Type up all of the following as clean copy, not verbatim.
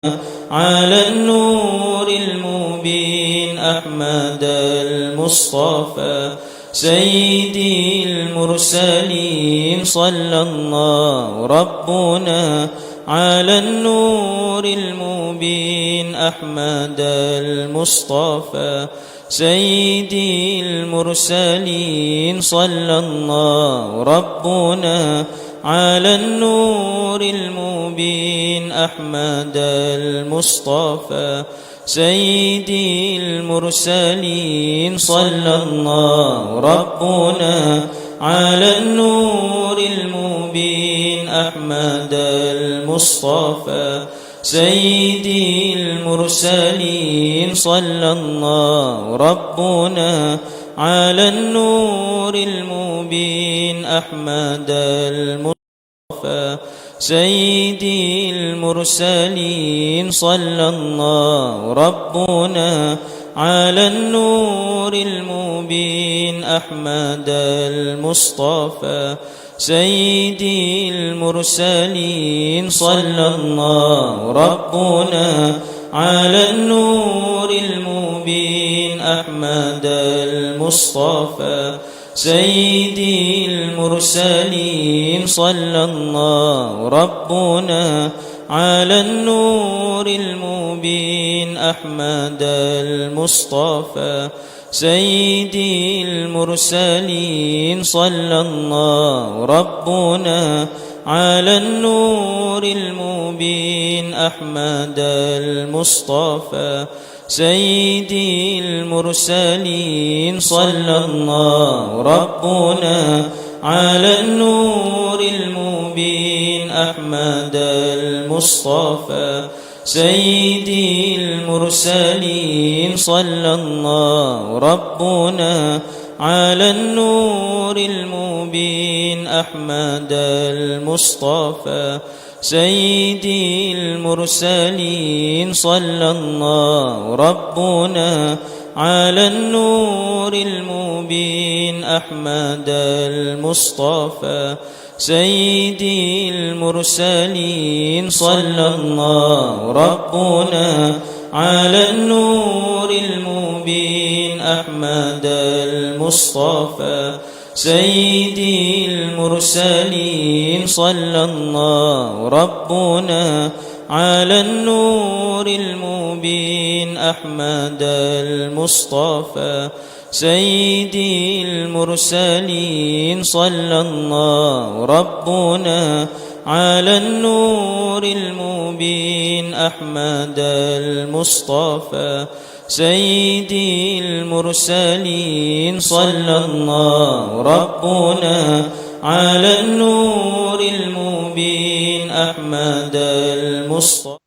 على النور المبين أحمد المصطفى سيدي المرسلين صلى الله ربنا على النور المبين أحمد المصطفى سيدي المرسلين صلى الله ربنا على النور المبين أحمد المصطفى سيدي المرسلين صلى الله ربنا على النور المبين أحمد المصطفى سيدي المرسلين صلى الله ربنا على النور المبين أحمد المصطفى سيدي المرسلين صلى الله ربنا على النور المبين أحمد المصطفى سيدي المرسلين صلى الله ربنا على النور المبين أحمد المصطفى سيدي المرسلين صلى الله ربنا على النور المبين أحمد المصطفى سيدي المرسلين صلى الله ربنا على النور المبين أحمد المصطفى سيدي المرسلين صلى الله ربنا على النور المبين أحمد المصطفى سيدي المرسلين صلى الله ربنا على النور المبين أحمد المصطفى سيدي المرسلين صلى الله ربنا على النور المبين أحمد المصطفى سيدي المرسلين صلى الله ربنا على النور المبين أحمد المصطفى سيدي المرسلين صلى الله ربنا على النور المبين أحمد المصطفى سيدي المرسلين صلى الله ربنا على النور المبين أحمد المصطفى سيدي المرسلين صلى الله ربنا على النور المبين أحمد المصطفى.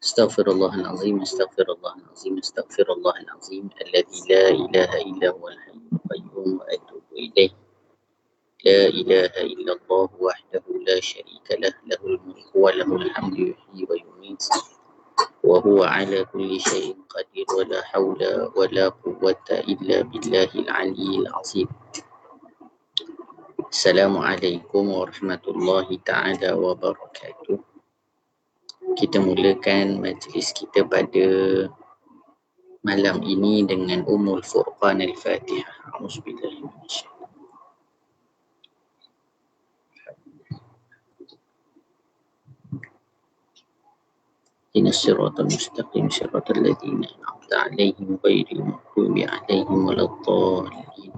استغفر الله العظيم استغفر الله العظيم استغفر الله العظيم الذي لا إله إلا هو الحي القيوم وأتوب إليه. لا إله إلا الله وحده لا شريك له له الملك وله الحمد يحيي ويميت وهو على كل شيء قدير ولا حول ولا قوة إلا بالله العلي العظيم. Assalamualaikum warahmatullahi ta'ala wabarakatuh. Kita mulakan majlis kita pada malam ini dengan Ummul Furqan Al-Fatihah. A'udzubillahi minasyaitanir إن الصراط المستقيم صراط الذين أنعمت عليهم غير المغضوب عليهم ولا الضالين.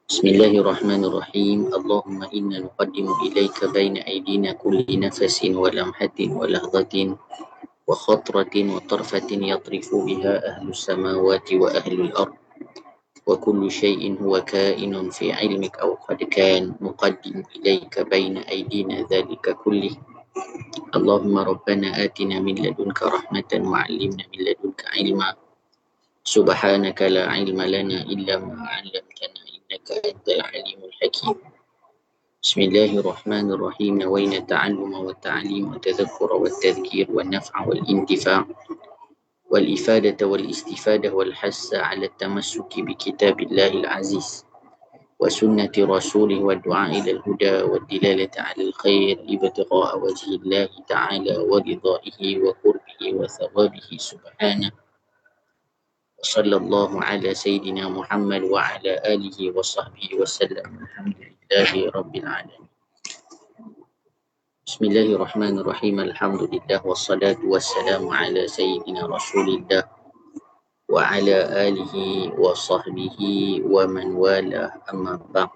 بسم الله الرحمن الرحيم. اللهم إنا نقدم إليك بين أيدينا كل نفس ولمحة ولحظة وخطرة وطرفة يطرف بها أهل السماوات وأهل الأرض وكل شيء هو كائن في علمك أو قد كان نقدم إليك بين أيدينا ذلك كله. اللهم ربنا آتنا من لدنك رحمة وعلمنا من لدنك علما سبحانك لا علم لنا إلا ما علمتنا إنك أنت العليم الحكيم. بسم الله الرحمن الرحيم. نوينا التعلم والتعليم والتذكر والتذكير والنفع والانتفاع والإفادة والاستفادة والحث على التمسك بكتاب الله العزيز وسنة رسوله والدعاء إلى الهدى والدلالة على الخير ابتغاء وجه الله تعالى ورضائه وقربه وثوابه سبحانه. وصلى الله على سيدنا محمد وعلى آله وصحبه وسلم. الحمد لله رب العالمين. بسم الله الرحمن الرحيم. الحمد لله والصلاة والسلام على سيدنا رسول الله وعلى آله وصحبه ومن والاه. أما بعد.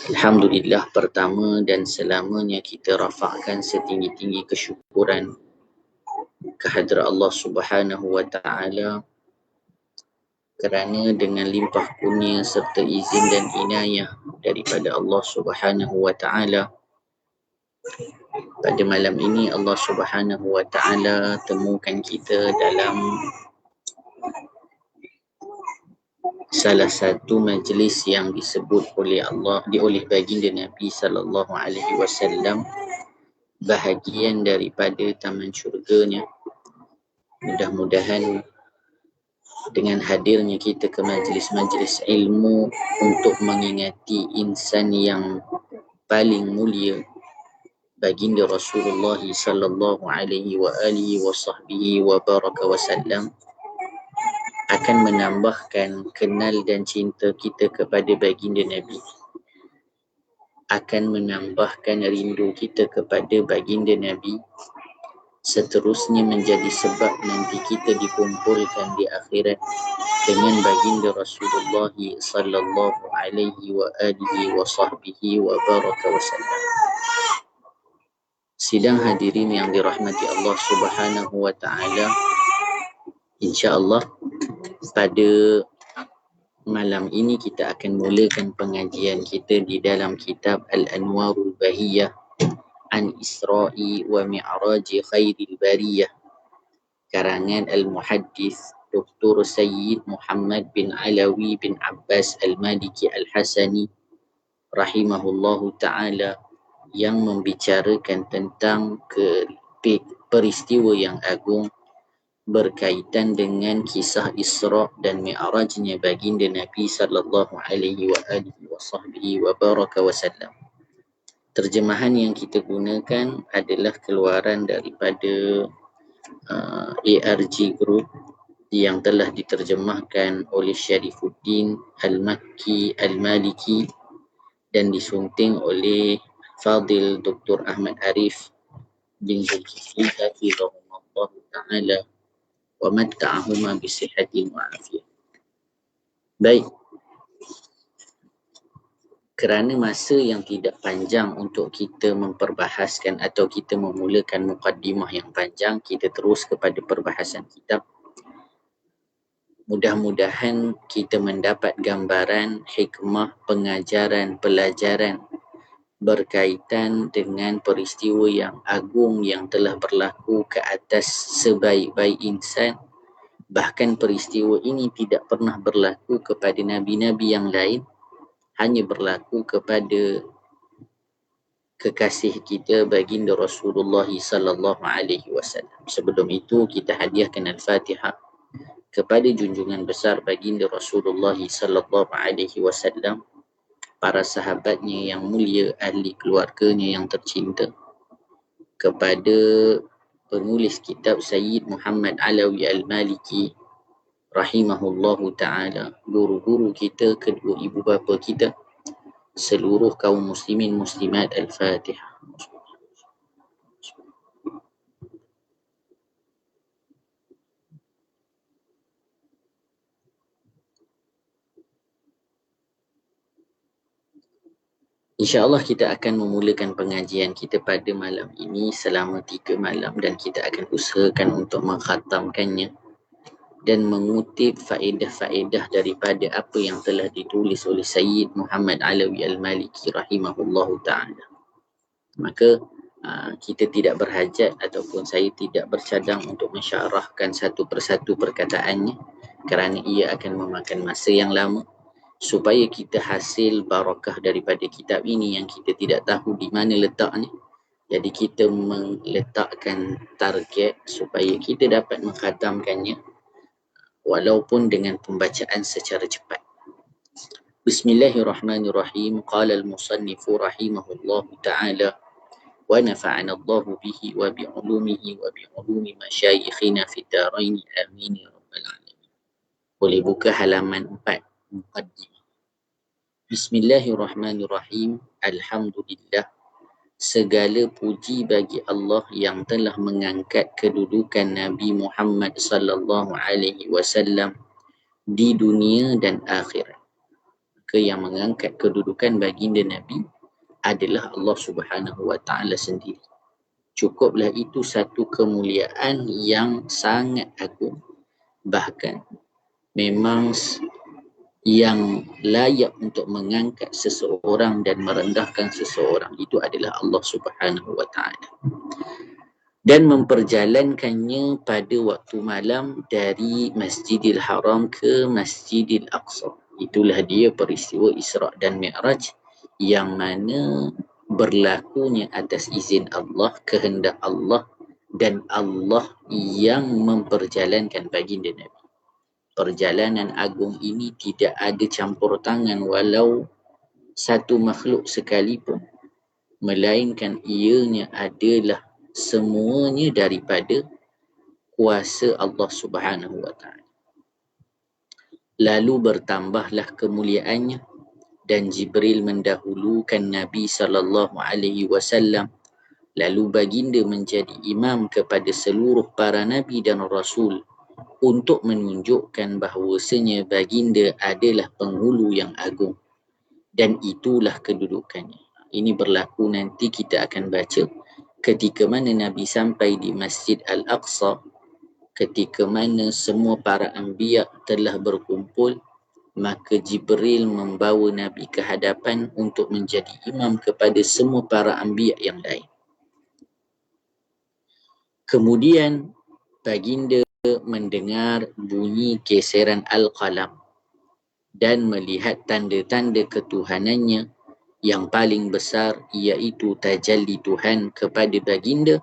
Alhamdulillah, pertama dan selamanya kita rafakkan setinggi-tinggi kesyukuran kehadrat Allah Subhanahu wa Ta'ala kerana dengan limpah kurnia serta izin dan inayah daripada Allah Subhanahu wa Ta'ala, pada malam ini Allah Subhanahu wa Ta'ala temukan kita dalam salah satu majlis yang disebut oleh baginda Nabi sallallahu alaihi wasallam bahagian daripada taman syurganya. Mudah-mudahan dengan hadirnya kita ke majlis-majlis ilmu untuk mengingati insan yang paling mulia, baginda Rasulullah sallallahu alaihi wa alihi wa sahbihi wa baraka wasallam, akan menambahkan kenal dan cinta kita kepada baginda Nabi, akan menambahkan rindu kita kepada baginda Nabi, seterusnya menjadi sebab nanti kita dikumpulkan di akhirat dengan baginda Rasulullah sallallahu alaihi wa alihi wa sahbihi wa baraka wasallam. Sidang hadirin yang dirahmati Allah Subhanahu wa Ta'ala, insya-Allah pada malam ini kita akan mulakan pengajian kita di dalam kitab Al-Anwarul Bahiyah an Isra'i wa Mi'raji Khairil Bariyah, karangan Al-Muhaddis Dr. Sayyid Muhammad bin Alawi bin Abbas Al-Maliki Al-Hasani rahimahullahu ta'ala, yang membicarakan tentang peristiwa yang agung berkaitan dengan kisah Isra' dan Mi'rajnya baginda Nabi sallallahu alaihi wa alihi wa sahbihi wa baraka wasallam. Terjemahan yang kita gunakan adalah keluaran daripada ARG Group yang telah diterjemahkan oleh Syarifuddin Al-Makki Al-Maliki dan disunting oleh Fadil Dr. Ahmad Arif bin Zulkifli hafizahullah ta'ala wa matta'ahuma bisihatin wa afiyah. Baik, kerana masa yang tidak panjang untuk kita memperbahaskan atau kita memulakan mukaddimah yang panjang, kita terus kepada perbahasan kitab. Mudah-mudahan kita mendapat gambaran hikmah pengajaran pelajaran berkaitan dengan peristiwa yang agung yang telah berlaku ke atas sebaik-baik insan. Bahkan peristiwa ini tidak pernah berlaku kepada nabi-nabi yang lain, hanya berlaku kepada kekasih kita baginda Rasulullah sallallahu alaihi wasallam. Sebelum itu kita hadiahkan Al-Fatihah kepada junjungan besar baginda Rasulullah sallallahu alaihi wasallam, para sahabatnya yang mulia, ahli keluarganya yang tercinta, kepada penulis kitab Sayyid Muhammad Alawi Al-Maliki rahimahullahu ta'ala, guru-guru kita, kedua ibu bapa kita, seluruh kaum muslimin muslimat. Al-Fatihah. InsyaAllah kita akan memulakan pengajian kita pada malam ini selama 3 malam, dan kita akan usahakan untuk mengkhatamkannya dan mengutip faedah-faedah daripada apa yang telah ditulis oleh Sayyid Muhammad Alawi Al-Maliki rahimahullahu ta'ala. Maka kita tidak berhajat ataupun saya tidak bercadang untuk mensyarahkan satu persatu perkataannya, kerana ia akan memakan masa yang lama, supaya kita hasil barakah daripada kitab ini yang kita tidak tahu di mana letaknya. Jadi kita meletakkan target supaya kita dapat mengkhatamkannya walaupun dengan pembacaan secara cepat. Bismillahirrahmanirrahim. Qala al-musannifu rahimahullahu ta'ala wa nafa'ana Allahu bihi wa bi'ulumihi wa bi'ulumi masyayikhina fid darain amin ya rabbal alamin. Boleh buka halaman 4 muqaddimah. Bismillahirrahmanirrahim. Alhamdulillah, segala puji bagi Allah yang telah mengangkat kedudukan Nabi Muhammad sallallahu alaihi wasallam di dunia dan akhirat. Maka yang mengangkat kedudukan baginda Nabi adalah Allah Subhanahu wa taala sendiri. Cukuplah itu satu kemuliaan yang sangat agung, bahkan memang yang layak untuk mengangkat seseorang dan merendahkan seseorang itu adalah Allah Subhanahu wa taala, dan memperjalankannya pada waktu malam dari Masjidil Haram ke Masjidil Aqsa. Itulah dia peristiwa Isra' dan Mi'raj yang mana berlakunya atas izin Allah, kehendak Allah, dan Allah yang memperjalankan baginda Nabi. Perjalanan agung ini tidak ada campur tangan walau satu makhluk sekalipun, melainkan ianya adalah semuanya daripada kuasa Allah Subhanahu wa taala. Lalu bertambahlah kemuliaannya dan Jibril mendahulukan Nabi sallallahu alaihi wasallam, lalu baginda menjadi imam kepada seluruh para nabi dan rasul untuk menunjukkan bahawasanya baginda adalah penghulu yang agung dan itulah kedudukannya. Ini berlaku nanti kita akan baca ketika mana Nabi sampai di Masjid Al-Aqsa, ketika mana semua para anbiya telah berkumpul, maka Jibril membawa Nabi ke hadapan untuk menjadi imam kepada semua para anbiya yang lain. Kemudian baginda mendengar bunyi geseran al-qalam dan melihat tanda-tanda ketuhanannya yang paling besar, iaitu tajalli Tuhan kepada baginda,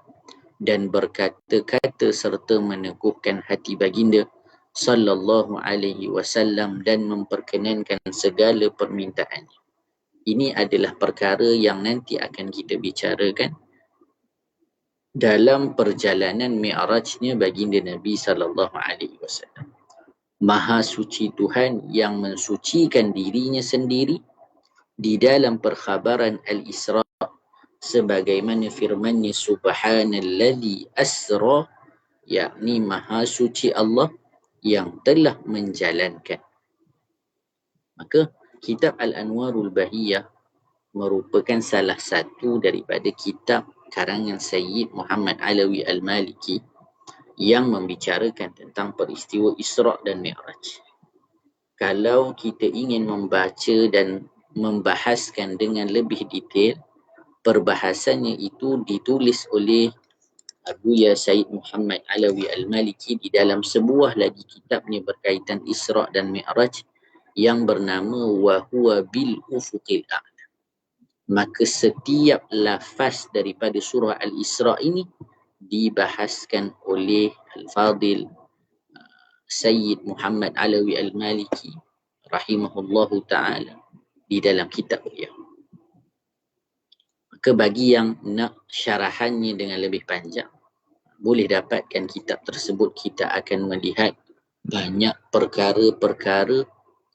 dan berkata-kata serta meneguhkan hati baginda sallallahu alaihi wasallam dan memperkenankan segala permintaannya. Ini adalah perkara yang nanti akan kita bicarakan dalam perjalanan Mi'rajnya baginda Nabi sallallahu alaihi wasallam. Maha suci Tuhan yang mensucikan dirinya sendiri di dalam perkhabaran Al-Isra' sebagaimana firman-Nya subhanalladzi asra, yakni maha suci Allah yang telah menjalankan. Maka kitab Al-Anwarul Bahiyah merupakan salah satu daripada kitab karangan Sayyid Muhammad Alawi Al-Maliki yang membicarakan tentang peristiwa Isra' dan Mi'raj. Kalau kita ingin membaca dan membahaskan dengan lebih detail, perbahasannya itu ditulis oleh Abuya Sayyid Muhammad Alawi Al-Maliki di dalam sebuah lagi kitabnya berkaitan Isra' dan Mi'raj yang bernama Wa Huwa Bil Ufuqil A'la. Maka setiap lafaz daripada surah Al-Isra' ini dibahaskan oleh Al-Fadil Sayyid Muhammad Alawi Al-Maliki rahimahullahu ta'ala di dalam kitab beliau. Maka bagi yang nak syarahannya dengan lebih panjang, boleh dapatkan kitab tersebut. Kita akan melihat banyak perkara-perkara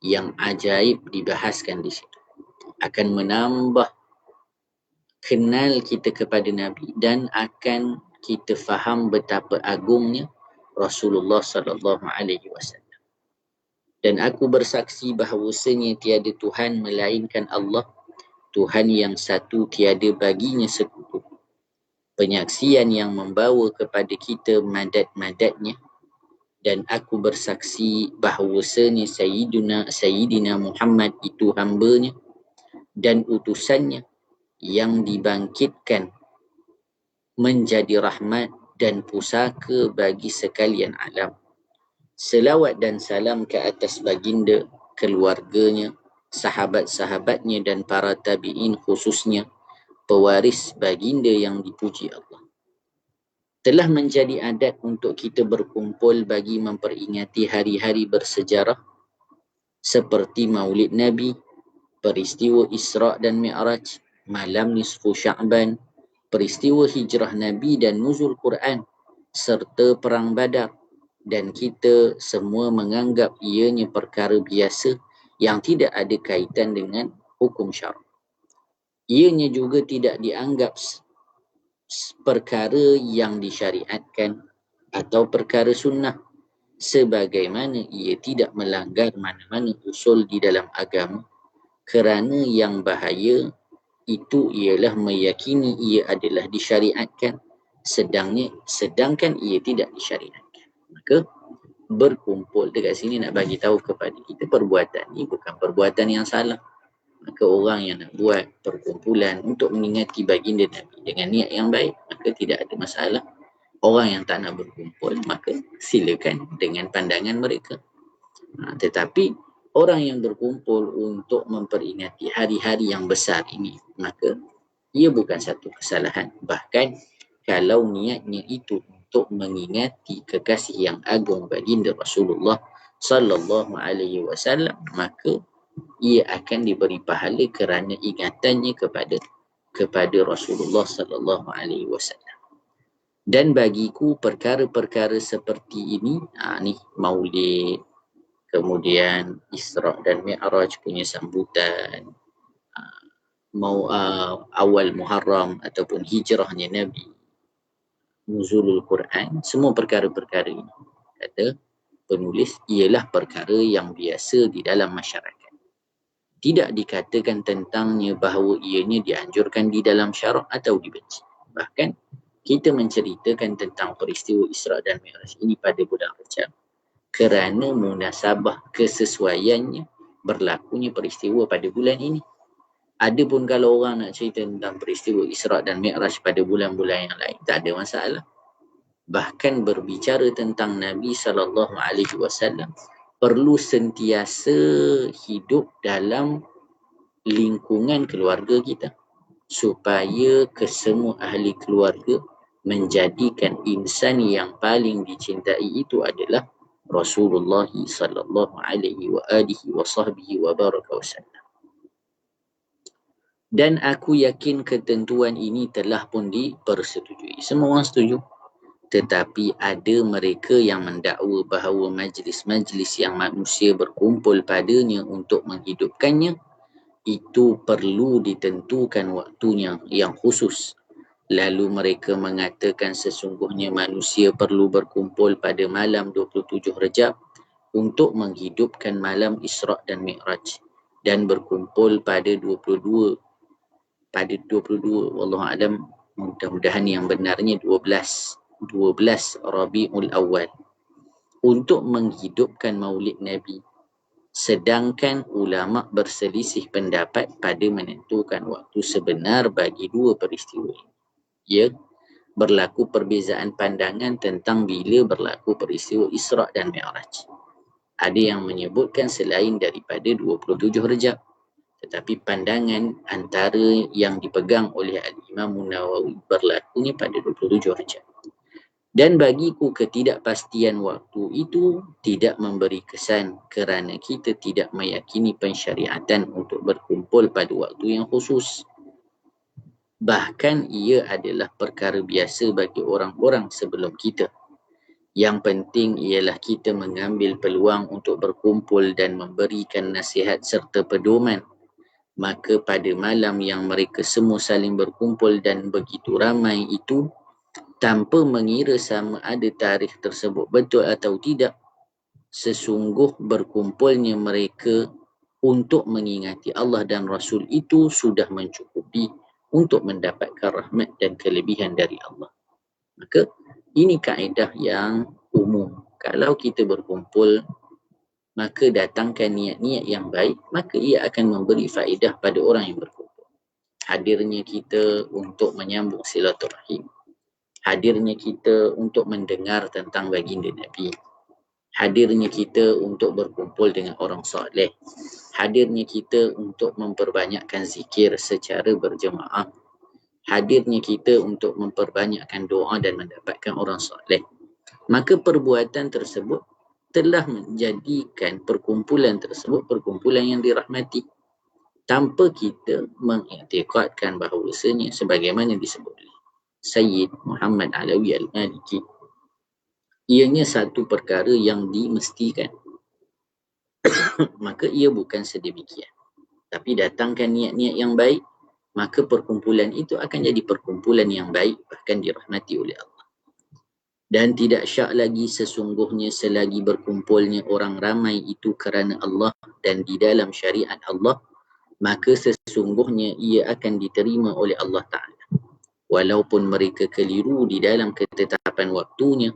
yang ajaib dibahaskan di situ. Akan menambah kenal kita kepada Nabi dan akan kita faham betapa agungnya Rasulullah sallallahu alaihi wasallam. Dan aku bersaksi bahawasanya tiada Tuhan melainkan Allah, Tuhan yang satu, tiada baginya sekutu. Penyaksian yang membawa kepada kita madat-madatnya, dan aku bersaksi bahawasanya Sayyidina Muhammad itu hambanya dan utusannya yang dibangkitkan menjadi rahmat dan pusaka bagi sekalian alam. Selawat dan salam ke atas baginda, keluarganya, sahabat-sahabatnya dan para tabi'in khususnya, pewaris baginda yang dipuji Allah. Telah menjadi adat untuk kita berkumpul bagi memperingati hari-hari bersejarah seperti Maulid Nabi, peristiwa Isra' dan Mi'raj, malam nisfu Sya'ban, peristiwa hijrah Nabi dan nuzul Quran, serta perang Badar. Dan kita semua menganggap ianya perkara biasa yang tidak ada kaitan dengan hukum syarak. Ianya juga tidak dianggap perkara yang disyariatkan atau perkara sunnah, sebagaimana ia tidak melanggar mana-mana usul di dalam agama, kerana yang bahaya itu ialah meyakini ia adalah disyariatkan sedangkan ia tidak disyariatkan. Maka berkumpul dekat sini nak bagi tahu kepada kita perbuatan ni bukan perbuatan yang salah. Maka orang yang nak buat perkumpulan untuk mengingati baginda Nabi dengan niat yang baik, maka tidak ada masalah. Orang yang tak nak berkumpul, maka silakan dengan pandangan mereka. Tetapi orang yang berkumpul untuk memperingati hari-hari yang besar ini, maka ia bukan satu kesalahan. Bahkan kalau niatnya itu untuk mengingati kekasih yang agung baginda Rasulullah sallallahu alaihi wasallam, maka ia akan diberi pahala kerana ingatannya kepada Rasulullah sallallahu alaihi wasallam. Dan bagiku perkara-perkara seperti ini, ni Maulid, kemudian Isra' dan Mi'raj punya sambutan, awal Muharram ataupun hijrahnya Nabi, nuzulul Quran, semua perkara-perkara ini, kata penulis, ialah perkara yang biasa di dalam masyarakat. Tidak dikatakan tentangnya bahawa ianya dianjurkan di dalam syarak atau dibenci. Bahkan kita menceritakan tentang peristiwa Isra' dan Mi'raj ini pada bulan Rajab kerana munasabah kesesuaiannya berlakunya peristiwa pada bulan ini. Adapun kalau orang nak cerita tentang peristiwa Isra' dan Mi'raj pada bulan-bulan yang lain, tak ada masalah. Bahkan berbicara tentang Nabi SAW perlu sentiasa hidup dalam lingkungan keluarga kita, supaya kesemua ahli keluarga menjadikan insan yang paling dicintai itu adalah Rasulullah sallallahu alaihi wa alihi wa sahbihi wa baraka wasallam. Dan aku yakin ketentuan ini telah pun dipersetujui. Semua orang setuju. Tetapi ada mereka yang mendakwa bahawa majlis-majlis yang manusia berkumpul padanya untuk menghidupkannya itu perlu ditentukan waktunya yang khusus. Lalu mereka mengatakan sesungguhnya manusia perlu berkumpul pada malam 27 Rejab untuk menghidupkan malam Isra' dan Mi'raj, dan berkumpul pada 22 wallahualam, mudah-mudahan yang benarnya 12 Rabiul Awal, untuk menghidupkan Maulid Nabi. Sedangkan ulama berselisih pendapat pada menentukan waktu sebenar bagi dua peristiwa ini. Ya, berlaku perbezaan pandangan tentang bila berlaku peristiwa Isra' dan Mi'raj. Ada yang menyebutkan selain daripada 27 Rejab, tetapi pandangan antara yang dipegang oleh Al-Imam Nawawi berlakunya pada 27 Rejab. Dan bagiku ketidakpastian waktu itu tidak memberi kesan kerana kita tidak meyakini pensyariatan untuk berkumpul pada waktu yang khusus. Bahkan ia adalah perkara biasa bagi orang-orang sebelum kita. Yang penting ialah kita mengambil peluang untuk berkumpul dan memberikan nasihat serta pedoman. Maka pada malam yang mereka semua saling berkumpul dan begitu ramai itu, tanpa mengira sama ada tarikh tersebut betul atau tidak, sesungguh berkumpulnya mereka untuk mengingati Allah dan Rasul itu sudah mencukupi untuk mendapatkan rahmat dan kelebihan dari Allah. Maka ini kaedah yang umum. Kalau kita berkumpul, maka datangkan niat-niat yang baik, maka ia akan memberi faedah pada orang yang berkumpul. Hadirnya kita untuk menyambung silaturahim, hadirnya kita untuk mendengar tentang baginda Nabi, hadirnya kita untuk berkumpul dengan orang soleh, hadirnya kita untuk memperbanyakkan zikir secara berjemaah, hadirnya kita untuk memperbanyakkan doa dan mendapatkan orang soleh, maka perbuatan tersebut telah menjadikan perkumpulan tersebut perkumpulan yang dirahmati, tanpa kita mengiktikadkan bahawasanya sebagaimana disebut oleh Sayyid Muhammad Alawi Al-Maliki, ianya satu perkara yang dimestikan. Maka ia bukan sedemikian. Tapi datangkan niat-niat yang baik, maka perkumpulan itu akan jadi perkumpulan yang baik, bahkan dirahmati oleh Allah. Dan tidak syak lagi sesungguhnya selagi berkumpulnya orang ramai itu kerana Allah dan di dalam syariat Allah, maka sesungguhnya ia akan diterima oleh Allah Ta'ala. Walaupun mereka keliru di dalam ketetapan waktunya,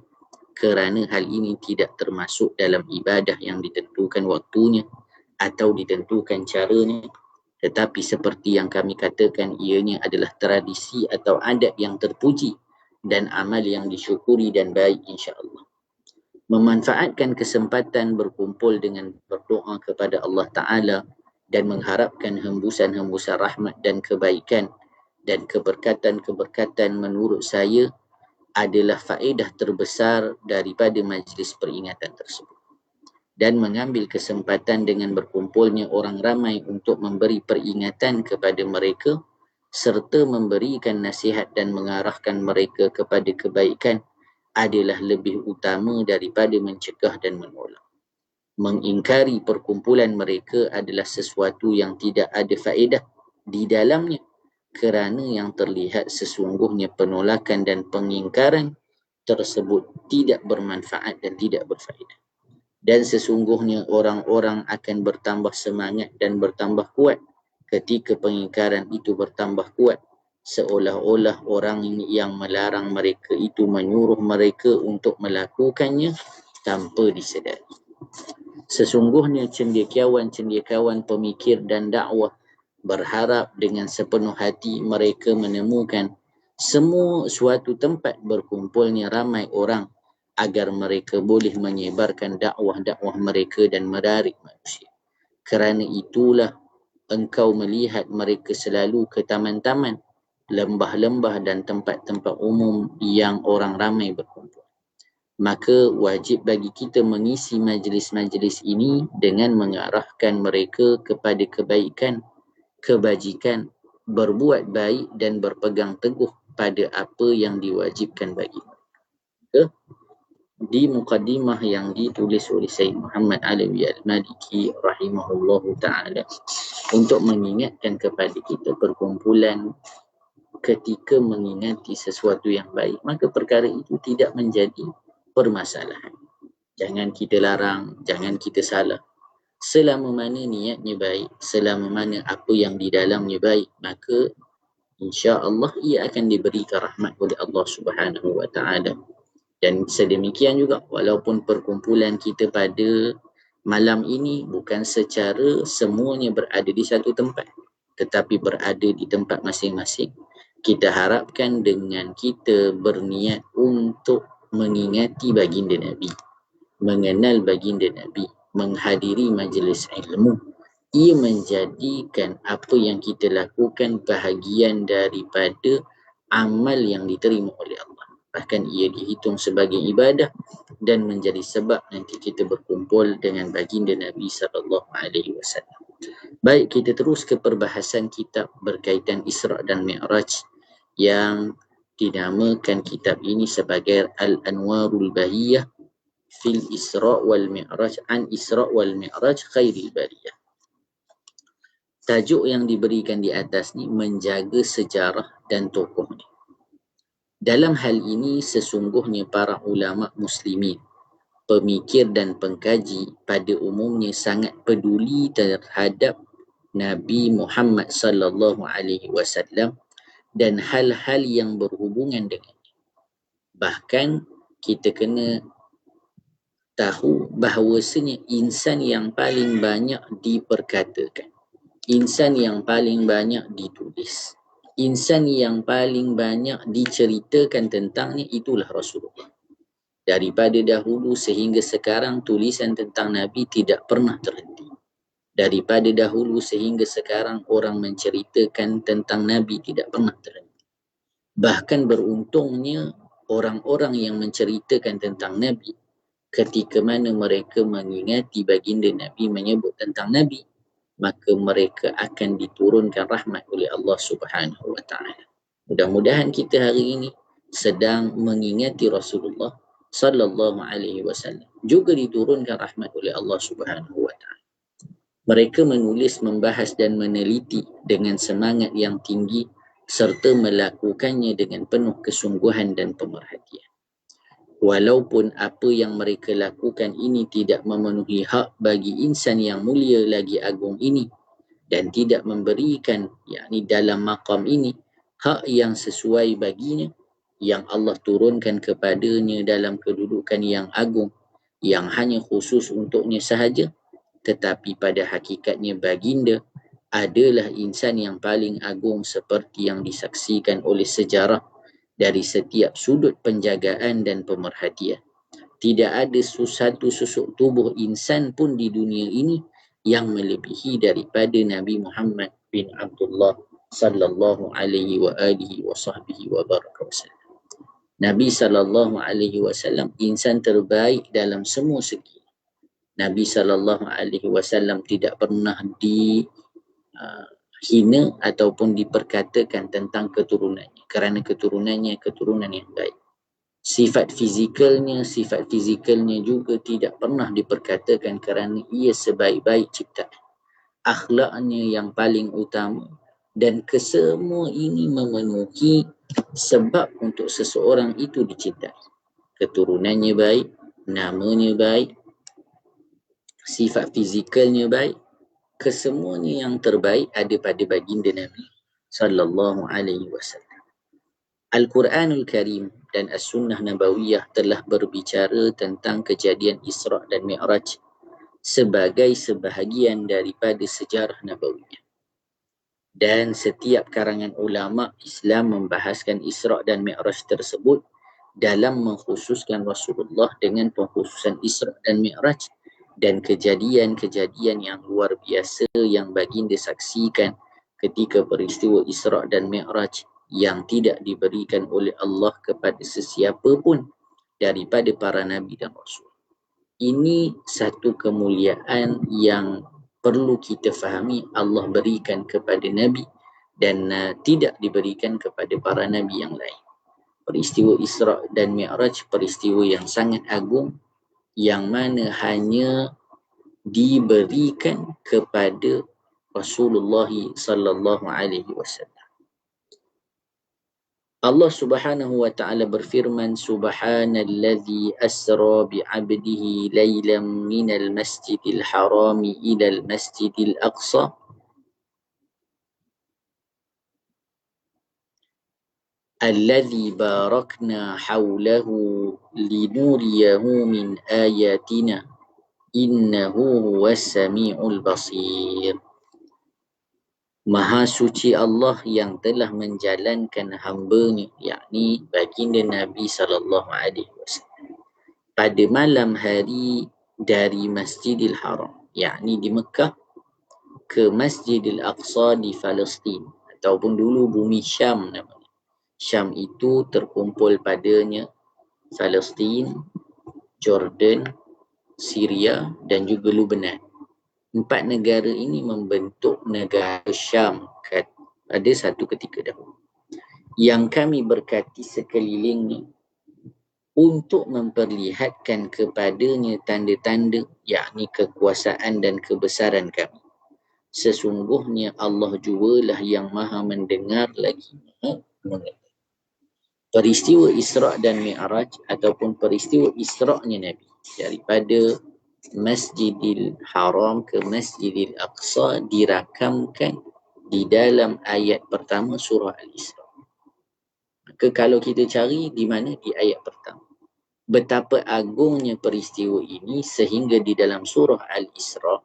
kerana hal ini tidak termasuk dalam ibadah yang ditentukan waktunya atau ditentukan caranya, tetapi seperti yang kami katakan, ianya adalah tradisi atau adat yang terpuji dan amal yang disyukuri dan baik insya-Allah. Memanfaatkan kesempatan berkumpul dengan berdoa kepada Allah Ta'ala dan mengharapkan hembusan-hembusan rahmat dan kebaikan dan keberkatan-keberkatan menurut saya adalah faedah terbesar daripada majlis peringatan tersebut. Dan mengambil kesempatan dengan berkumpulnya orang ramai untuk memberi peringatan kepada mereka serta memberikan nasihat dan mengarahkan mereka kepada kebaikan adalah lebih utama daripada mencegah dan menolak. Mengingkari perkumpulan mereka adalah sesuatu yang tidak ada faedah di dalamnya, kerana yang terlihat sesungguhnya penolakan dan pengingkaran tersebut tidak bermanfaat dan tidak berfaedah. Dan sesungguhnya orang-orang akan bertambah semangat dan bertambah kuat ketika pengingkaran itu bertambah kuat, seolah-olah orang yang melarang mereka itu menyuruh mereka untuk melakukannya tanpa disedari. Sesungguhnya cendekiawan-cendekiawan pemikir dan dakwah berharap dengan sepenuh hati mereka menemukan semua suatu tempat berkumpulnya ramai orang agar mereka boleh menyebarkan dakwah-dakwah mereka dan menarik manusia. Kerana itulah engkau melihat mereka selalu ke taman-taman, lembah-lembah dan tempat-tempat umum yang orang ramai berkumpul. Maka wajib bagi kita mengisi majlis-majlis ini dengan mengarahkan mereka kepada kebaikan, kebajikan, berbuat baik dan berpegang teguh pada apa yang diwajibkan bagi mereka. Di mukaddimah yang ditulis oleh Sayyid Muhammad Alawi Al-Maliki rahimahullahu ta'ala, untuk mengingatkan kepada kita perkumpulan ketika mengingati sesuatu yang baik, maka perkara itu tidak menjadi permasalahan. Jangan kita larang, jangan kita salah. Selama mana niatnya baik, selama mana apa yang di dalamnya baik, maka insya-Allah ia akan diberikan rahmat oleh Allah Subhanahu wa ta'ala. Dan sedemikian juga, walaupun perkumpulan kita pada malam ini bukan secara semuanya berada di satu tempat, tetapi berada di tempat masing-masing, kita harapkan dengan kita berniat untuk mengingati baginda Nabi, mengenal baginda Nabi, menghadiri majlis ilmu, ia menjadikan apa yang kita lakukan bahagian daripada amal yang diterima oleh Allah. Bahkan ia dihitung sebagai ibadah dan menjadi sebab nanti kita berkumpul dengan baginda Nabi SAW. Baik, kita terus ke perbahasan kitab berkaitan Isra' dan Mi'raj yang dinamakan kitab ini sebagai Al-Anwarul Bahiyah fil Isra' wal Mi'raj an Isra' wal Mi'raj khairil bariyah. Tajuk yang diberikan di atas ni menjaga sejarah dan tokohnya. Dalam hal ini sesungguhnya para ulama muslimin, pemikir dan pengkaji pada umumnya sangat peduli terhadap Nabi Muhammad sallallahu alaihi wasallam dan hal-hal yang berhubungan dengannya. Bahkan kita kena tahu bahawasanya insan yang paling banyak diperkatakan, insan yang paling banyak ditulis, insan yang paling banyak diceritakan tentangnya itulah Rasulullah. Daripada dahulu sehingga sekarang tulisan tentang Nabi tidak pernah terhenti. Daripada dahulu sehingga sekarang orang menceritakan tentang Nabi tidak pernah terhenti. Bahkan beruntungnya orang-orang yang menceritakan tentang Nabi ketika mana mereka mengingati baginda Nabi menyebut tentang Nabi, maka mereka akan diturunkan rahmat oleh Allah Subhanahu wa taala. Mudah-mudahan kita hari ini sedang mengingati Rasulullah sallallahu alaihi wasallam, juga diturunkan rahmat oleh Allah Subhanahu wa taala. Mereka menulis, membahas dan meneliti dengan semangat yang tinggi serta melakukannya dengan penuh kesungguhan dan pemerhatian. Walaupun apa yang mereka lakukan ini tidak memenuhi hak bagi insan yang mulia lagi agung ini dan tidak memberikan, yakni dalam maqam ini, hak yang sesuai baginya yang Allah turunkan kepadanya dalam kedudukan yang agung yang hanya khusus untuknya sahaja, tetapi pada hakikatnya baginda adalah insan yang paling agung seperti yang disaksikan oleh sejarah dari setiap sudut penjagaan dan pemerhatian. Tidak ada satu susuk tubuh insan pun di dunia ini yang melebihi daripada Nabi Muhammad bin Abdullah sallallahu alaihi wa alihi wa sahbihi wa baraka wasallam. Nabi sallallahu alaihi wasallam insan terbaik dalam semua segi. Nabi sallallahu alaihi wasallam tidak pernah hina ataupun diperkatakan tentang keturunannya, kerana keturunannya keturunan yang baik. Sifat fizikalnya juga tidak pernah diperkatakan kerana ia sebaik-baik ciptaan. Akhlaknya yang paling utama, dan kesemua ini memenuhi sebab untuk seseorang itu dicintai. Keturunannya baik, namanya baik, sifat fizikalnya baik, kesemuanya yang terbaik ada pada baginda Nabi sallallahu alaihi wasallam. Al-Quranul Karim dan As-Sunnah Nabawiyah telah berbicara tentang kejadian Isra' dan Mi'raj sebagai sebahagian daripada sejarah Nabawiyah. Dan setiap karangan ulama' Islam membahaskan Isra' dan Mi'raj tersebut dalam mengkhususkan Rasulullah dengan pengkhususan Isra' dan Mi'raj dan kejadian-kejadian yang luar biasa yang baginda saksikan ketika peristiwa Isra' dan Mi'raj yang tidak diberikan oleh Allah kepada sesiapa pun daripada para Nabi dan Rasul. Ini satu kemuliaan yang perlu kita fahami Allah berikan kepada Nabi dan tidak diberikan kepada para Nabi yang lain. Peristiwa Isra' dan Mi'raj peristiwa yang sangat agung yang mana hanya diberikan kepada Rasulullah sallallahu alaihi wasallam. Allah Subhanahu wa taala berfirman, Subhanallazi asra bi'abdihi laylan minal masjidil harami ilal masjidil aqsa alladzi barakna hawlahu linuriyahu min ayatina innahu huwas sami'ul basir. Maha suci Allah yang telah menjalankan hamba-Nya, yakni baginda Nabi sallallahu alaihi wasallam, pada malam hari dari Masjidil Haram, yakni di Mekah, ke Masjidil Aqsa di Palestin ataupun dulu bumi Syam namanya. Syam itu terkumpul padanya Palestin, Jordan, Syria dan juga Lebanon. 4 negara ini membentuk negara Syam pada satu ketika dahulu, yang kami berkati sekelilingnya untuk memperlihatkan kepadanya tanda-tanda, yakni kekuasaan dan kebesaran kami. Sesungguhnya Allah jugalah yang maha mendengar lagi maha mengetahui. Peristiwa Isra' dan Mi'raj ataupun peristiwa Isra'nya Nabi daripada Masjidil Haram ke Masjidil Aqsa dirakamkan di dalam ayat pertama surah Al-Isra. Maka kalau kita cari di mana di ayat pertama, betapa agungnya peristiwa ini sehingga di dalam surah Al-Isra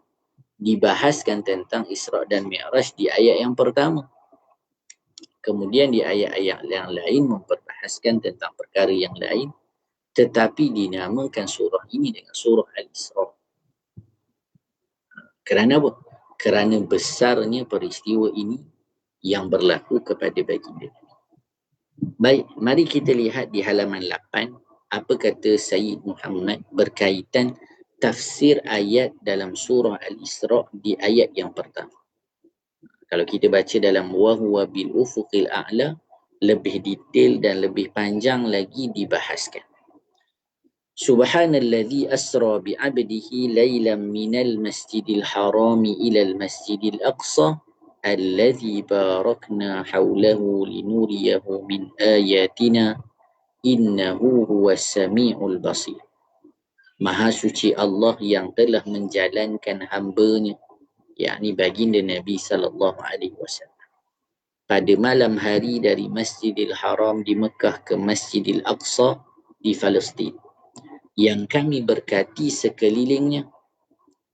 dibahaskan tentang Isra' dan Mi'raj di ayat yang pertama. Kemudian di ayat-ayat yang lain memperbahaskan tentang perkara yang lain, tetapi dinamakan surah ini dengan surah Al-Isra. Kerana apa? Kerana besarnya peristiwa ini yang berlaku kepada baginda. Baik, mari kita lihat di halaman 8 apa kata Sayyid Muhammad berkaitan tafsir ayat dalam surah Al-Isra' di ayat yang pertama. Kalau kita baca dalam wa huwa bil ufuqil a'la, lebih detail dan lebih panjang lagi dibahaskan. Subhanalladzi asra bi'abdihi laylan minal masjidil harami ilal masjidil aqsa alladzi barakna hawlahu linuriyahu min ayatina innahu huwas sami'ul basir. Maha suci Allah yang telah menjalankan hamba-Nya, yakni baginda Nabi sallallahu alaihi wasallam, pada malam hari dari Masjidil Haram di Mekah ke Masjidil Aqsa di Palestin, yang kami berkati sekelilingnya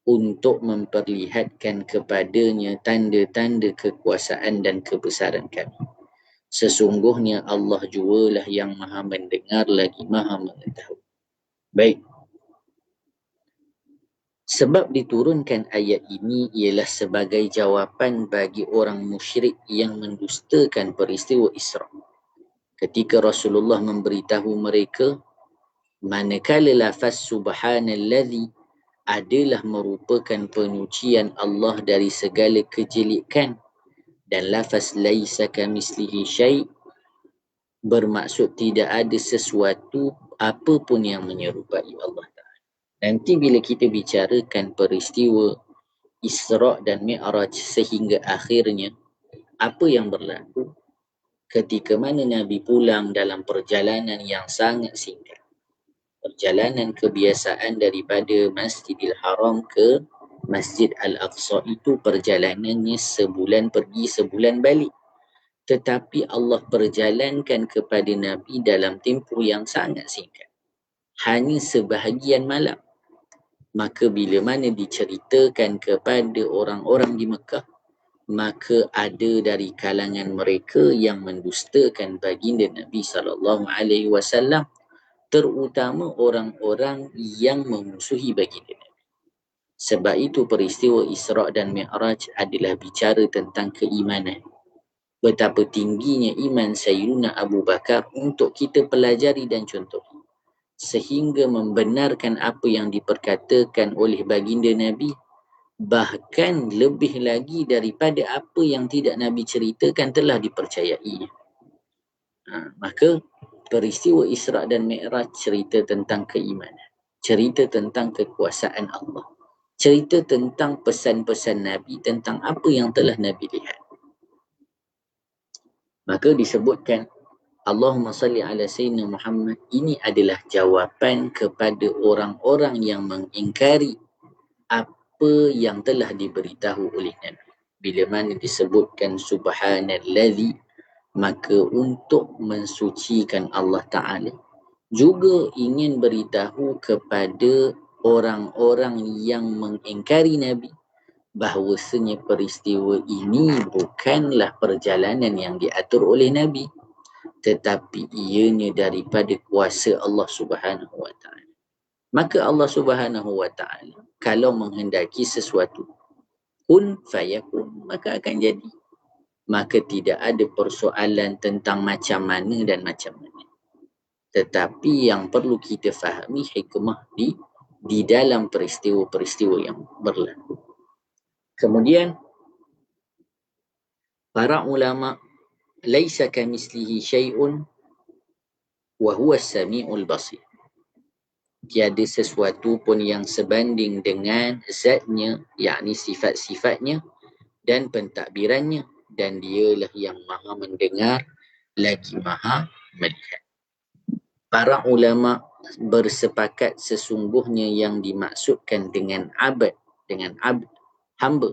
untuk memperlihatkan kepadanya tanda-tanda kekuasaan dan kebesaran kami. Sesungguhnya Allah jualah yang maha mendengar lagi maha mengetahui. Baik. Sebab diturunkan ayat ini ialah sebagai jawapan bagi orang musyrik yang mendustakan peristiwa Isra'. Ketika Rasulullah memberitahu mereka, manakala lafaz subhanalladzi adalah merupakan penyucian Allah dari segala kejelekan dan lafaz laisa kamislihi syai' bermaksud tidak ada sesuatu apapun yang menyerupai Allah Ta'ala. Nanti bila kita bicarakan peristiwa Isra' dan Mi'raj sehingga akhirnya, apa yang berlaku ketika mana Nabi pulang dalam perjalanan yang sangat singkat. Perjalanan kebiasaan daripada Masjidil Haram ke Masjid Al-Aqsa itu perjalanannya sebulan pergi sebulan balik. Tetapi Allah perjalankan kepada Nabi dalam tempoh yang sangat singkat. Hanya sebahagian malam. Maka bila mana diceritakan kepada orang-orang di Mekah, maka ada dari kalangan mereka yang mendustakan baginda Nabi SAW, terutama orang-orang yang memusuhi baginda Nabi. Sebab itu peristiwa Isra' dan Mi'raj adalah bicara tentang keimanan. Betapa tingginya iman Sayyidina Abu Bakar untuk kita pelajari dan contoh, sehingga membenarkan apa yang diperkatakan oleh baginda Nabi, bahkan lebih lagi daripada apa yang tidak Nabi ceritakan telah dipercayai. Maka peristiwa Isra' dan Mi'raj cerita tentang keimanan, cerita tentang kekuasaan Allah, cerita tentang pesan-pesan Nabi tentang apa yang telah Nabi lihat. Maka disebutkan Allahumma salli ala Sayyidina Muhammad, ini adalah jawapan kepada orang-orang yang mengingkari apa yang telah diberitahu oleh Nabi. Bila mana disebutkan subhanalladzi, maka untuk mensucikan Allah Ta'ala, juga ingin beritahu kepada orang-orang yang mengingkari Nabi bahawasanya peristiwa ini bukanlah perjalanan yang diatur oleh Nabi, tetapi ianya daripada kuasa Allah Subhanahu Wa Ta'ala. Maka Allah Subhanahu Wa Ta'ala kalau menghendaki sesuatu, kun fayakun, maka akan jadi. Maka tidak ada persoalan tentang macam mana dan macam mana. Tetapi yang perlu kita fahami hikmah di dalam peristiwa-peristiwa yang berlaku. Kemudian para ulama, laisa kamislihi syai'un wa huwa as-sami'ul basir. Tiada sesuatu pun yang sebanding dengan zatnya, yakni sifat-sifatnya dan pentadbirannya, dan dialah yang maha mendengar lagi maha melihat. Para ulama bersepakat sesungguhnya yang dimaksudkan dengan abad, hamba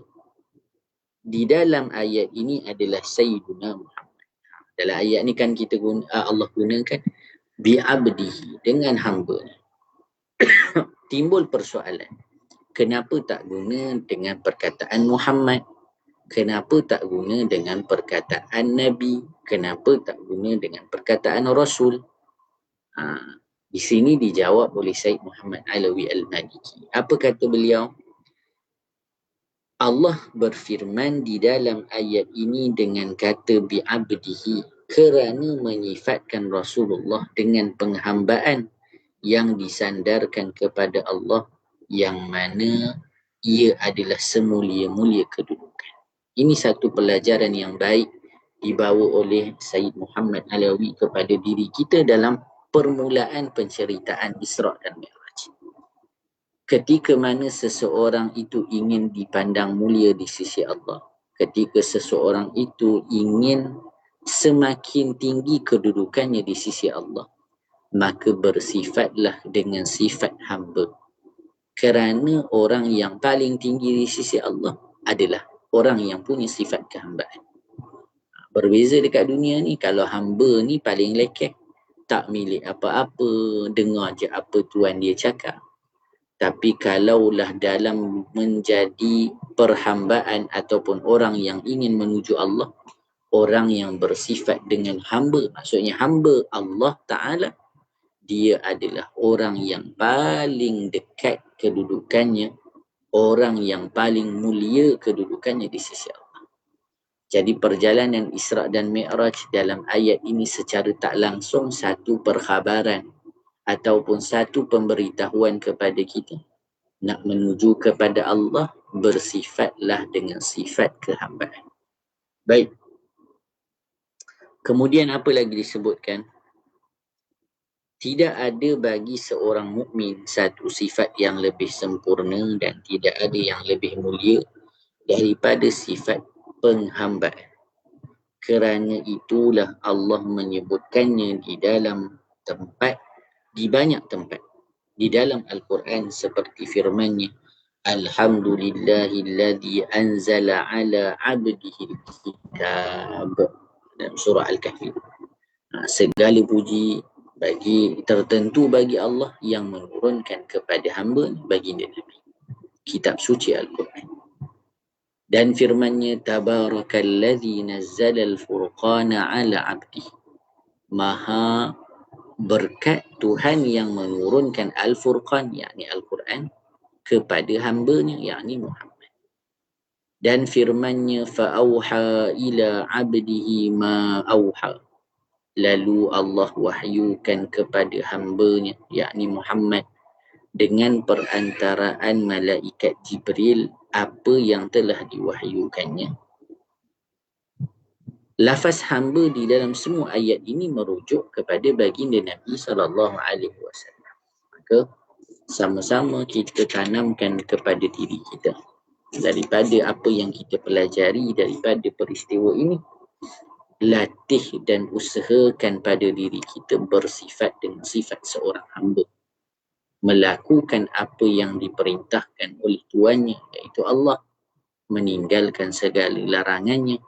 di dalam ayat ini adalah Sayyiduna Muhammad. Dalam ayat ni kan Allah gunakan bi'abdihi, dengan hamba. Timbul persoalan, kenapa tak guna dengan perkataan Muhammad? Kenapa tak guna dengan perkataan Nabi? Kenapa tak guna dengan perkataan Rasul? Di sini dijawab oleh Sayyid Muhammad Alawi Al-Maliki. Apa kata beliau? Allah berfirman di dalam ayat ini dengan kata bi'abdihi, kerana menyifatkan Rasulullah dengan penghambaan yang disandarkan kepada Allah, yang mana ia adalah semulia-mulia kedudukan. Ini satu pelajaran yang baik dibawa oleh Sayyid Muhammad Alawi kepada diri kita dalam permulaan penceritaan Isra' dan Mi'raj. Ketika mana seseorang itu ingin dipandang mulia di sisi Allah, ketika seseorang itu ingin semakin tinggi kedudukannya di sisi Allah, maka bersifatlah dengan sifat hamba. Kerana orang yang paling tinggi di sisi Allah adalah orang yang punya sifat kehambaan. Berbeza dekat dunia ni, kalau hamba ni paling lekeh, tak milik apa-apa, dengar je apa tuan dia cakap. Tapi kalaulah dalam menjadi perhambaan ataupun orang yang ingin menuju Allah, orang yang bersifat dengan hamba, maksudnya hamba Allah Ta'ala, dia adalah orang yang paling dekat kedudukannya, orang yang paling mulia kedudukannya di sisi Allah. Jadi perjalanan Isra' dan Mi'raj dalam ayat ini secara tak langsung satu perkhabaran ataupun satu pemberitahuan kepada kita. Nak menuju kepada Allah, bersifatlah dengan sifat kehambaan. Baik. Kemudian apa lagi disebutkan? Tidak ada bagi seorang mukmin satu sifat yang lebih sempurna dan tidak ada yang lebih mulia daripada sifat penghambaan. Kerana itulah Allah menyebutkannya di dalam tempat, di banyak tempat. Di dalam Al-Quran seperti firman-Nya, Alhamdulillahilladzi anzala ala abdihi al-kitab, dalam surah Al-Kahfi. Segala puji tertentu bagi Allah yang menurunkan kepada hamba baginda Nabi kitab suci Al-Quran. Dan firman-Nya, Tabarakalladzi nazzala al-furqana ala abdihi. Maha berkat Tuhan yang menurunkan Al-Furqan, yakni Al-Quran, kepada hamba-Nya, yakni Muhammad. Dan firman-Nya, fa'auha ila abdihi ma auha. Lalu Allah wahyukan kepada hamba-Nya, yakni Muhammad, dengan perantaraan malaikat Jibril apa yang telah diwahyukannya. Lafaz hamba di dalam semua ayat ini merujuk kepada baginda Nabi SAW. Maka sama-sama kita tanamkan kepada diri kita, daripada apa yang kita pelajari daripada peristiwa ini, latih dan usahakan pada diri kita bersifat dengan sifat seorang hamba, melakukan apa yang diperintahkan oleh Tuannya, iaitu Allah, meninggalkan segala larangannya.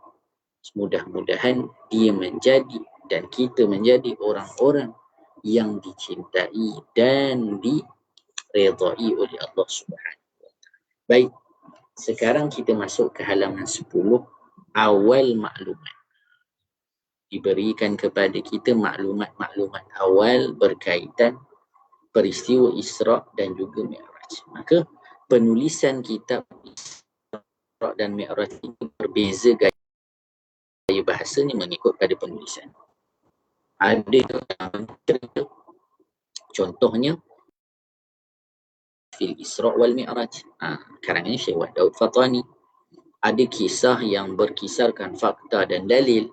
Mudah-mudahan dia menjadi dan kita menjadi orang-orang yang dicintai dan diredai oleh Allah Subhanahu wa Ta'ala. Baik, sekarang kita masuk ke halaman 10, awal maklumat. Diberikan kepada kita maklumat-maklumat awal berkaitan peristiwa Isra' dan juga Mi'raj. Maka penulisan kitab Isra' dan Mi'raj ini berbeza gaya bahasanya mengikut pada penulisan. Ada yang cerita, contohnya fil Isra' wal Mi'raj, karangan Syekh Daud Fatani. Ada kisah yang berkisarkan fakta dan dalil,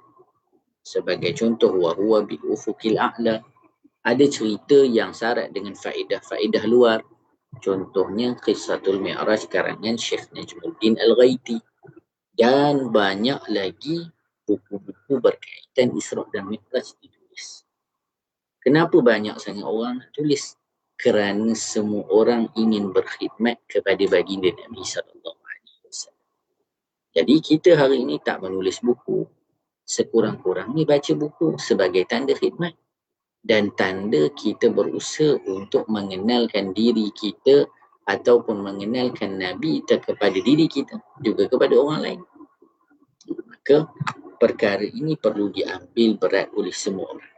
sebagai contoh wa huwa bil ufuqil a'la. Ada cerita yang syarat dengan faedah-faedah luar, contohnya Qissatul Mi'raj karangan Syekh Najmuddin Al-Ghaiti. Dan banyak lagi buku-buku berkaitan Isra' dan Mi'raj ditulis. Kenapa banyak sangat orang nak tulis? Kerana semua orang ingin berkhidmat kepada baginda Nabi SAW. Jadi kita hari ini tak menulis buku, sekurang-kurangnya baca buku sebagai tanda khidmat dan tanda kita berusaha untuk mengenalkan diri kita ataupun mengenalkan Nabi kepada diri kita, juga kepada orang lain. Maka perkara ini perlu diambil berat oleh semua orang.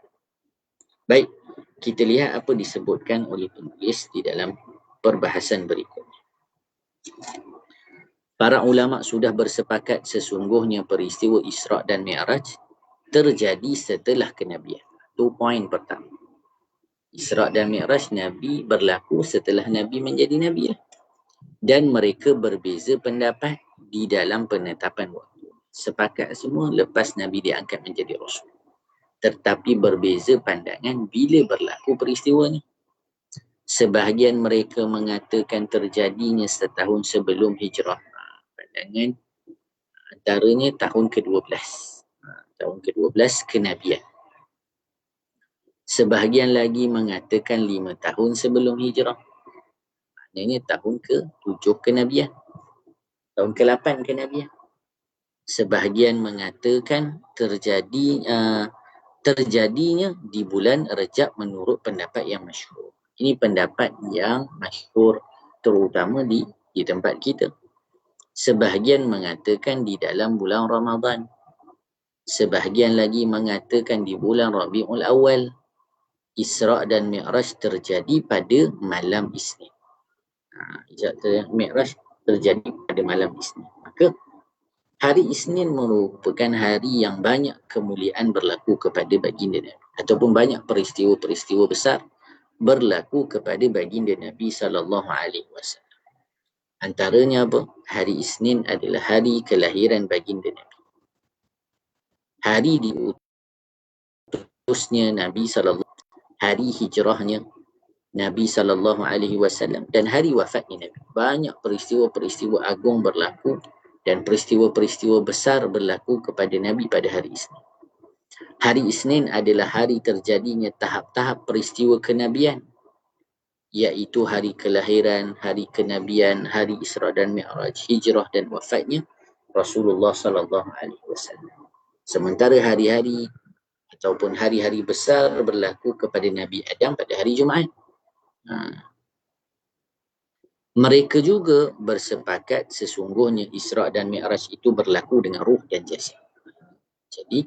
Baik, kita lihat apa disebutkan oleh penulis di dalam perbahasan berikutnya. Para ulama sudah bersepakat sesungguhnya peristiwa Isra' dan Mi'raj terjadi setelah kenabian. Itu poin pertama. Isra' dan Mi'raj Nabi berlaku setelah Nabi menjadi Nabi lah. Dan mereka berbeza pendapat di dalam penetapan waktu. Sepakat semua lepas Nabi diangkat menjadi Rasul. Tetapi berbeza pandangan bila berlaku peristiwa ni. Sebahagian mereka mengatakan terjadinya setahun sebelum hijrah. Pandangan antaranya tahun ke-12. Tahun ke-12 kenabian. Sebahagian lagi mengatakan 5 tahun sebelum hijrah. Maknanya tahun ke-7 kenabian. Tahun ke-8 kenabian. Sebahagian mengatakan terjadinya di bulan Rejab menurut pendapat yang masyhur. Ini pendapat yang masyhur terutama di tempat kita. Sebahagian mengatakan di dalam bulan Ramadan. Sebahagian lagi mengatakan di bulan Rabiul Awal. Isra' dan Mi'raj terjadi pada malam Isnin. Isra' dan Mi'raj terjadi pada malam Isnin. Maka hari Isnin merupakan hari yang banyak kemuliaan berlaku kepada baginda Nabi. Ataupun banyak peristiwa-peristiwa besar berlaku kepada baginda Nabi SAW. Antaranya apa? Hari Isnin adalah hari kelahiran baginda Nabi. Hari diutusnya Nabi SAW. Hari hijrahnya Nabi SAW dan hari wafatnya Nabi. Banyak peristiwa-peristiwa agung berlaku dan peristiwa-peristiwa besar berlaku kepada Nabi pada hari Isnin. Hari Isnin adalah hari terjadinya tahap-tahap peristiwa kenabian, iaitu hari kelahiran, hari kenabian, hari Isra' dan Mi'raj, hijrah dan wafatnya Rasulullah SAW. Sementara hari-hari ataupun hari-hari besar berlaku kepada Nabi Adam pada hari Jumaat. Mereka juga bersepakat sesungguhnya Isra' dan Mi'raj itu berlaku dengan ruh dan jasad. Jadi,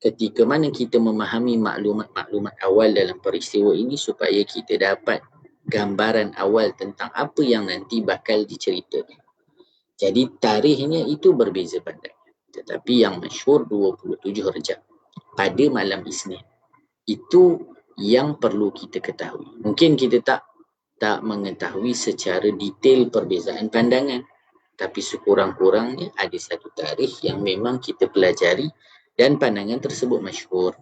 ketika mana kita memahami maklumat-maklumat awal dalam peristiwa ini supaya kita dapat gambaran awal tentang apa yang nanti bakal diceritakan. Jadi, tarikhnya itu berbeza pandangan. Tetapi yang masyhur 27 Rejab pada malam Isnin. Itu yang perlu kita ketahui. Mungkin kita tak mengetahui secara detail perbezaan pandangan. Tapi sekurang-kurangnya ada satu tarikh yang memang kita pelajari dan pandangan tersebut masyhur.